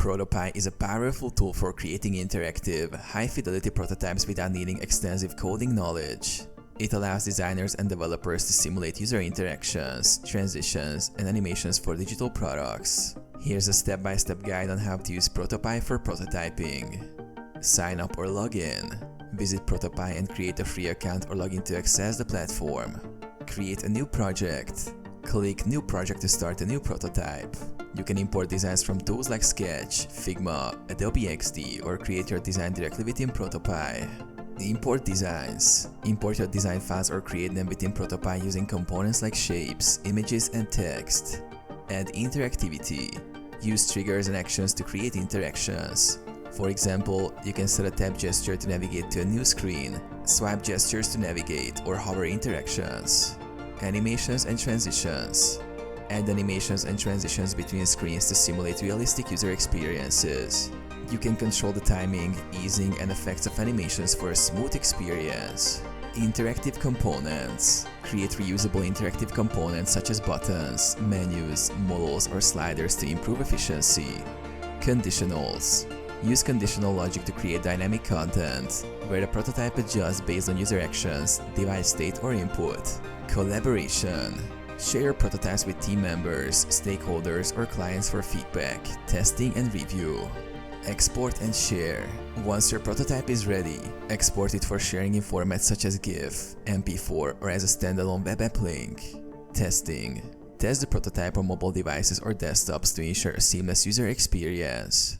ProtoPie is a powerful tool for creating interactive, high-fidelity prototypes without needing extensive coding knowledge. It allows designers and developers to simulate user interactions, transitions, and animations for digital products. Here's a step-by-step guide on how to use ProtoPie for prototyping. Sign up or log in. Visit ProtoPie and create a free account or login to access the platform. Create a new project. Click New Project to start a new prototype. You can import designs from tools like Sketch, Figma, Adobe XD, or create your design directly within ProtoPie. Import designs. Import your design files or create them within ProtoPie using components like shapes, images, and text. Add interactivity. Use triggers and actions to create interactions. For example, you can set a tap gesture to navigate to a new screen, swipe gestures to navigate, or hover interactions. Animations and transitions. Add animations and transitions between screens to simulate realistic user experiences. You can control the timing, easing, and effects of animations for a smooth experience. Interactive components. Create reusable interactive components such as buttons, menus, modals, or sliders to improve efficiency. Conditionals. Use conditional logic to create dynamic content, where the prototype adjusts based on user actions, device state, or input. Collaboration. Share your prototypes with team members, stakeholders, or clients for feedback, testing, and review. Export and share. Once your prototype is ready, export it for sharing in formats such as GIF, MP4, or as a standalone web app link. Testing. Test the prototype on mobile devices or desktops to ensure a seamless user experience.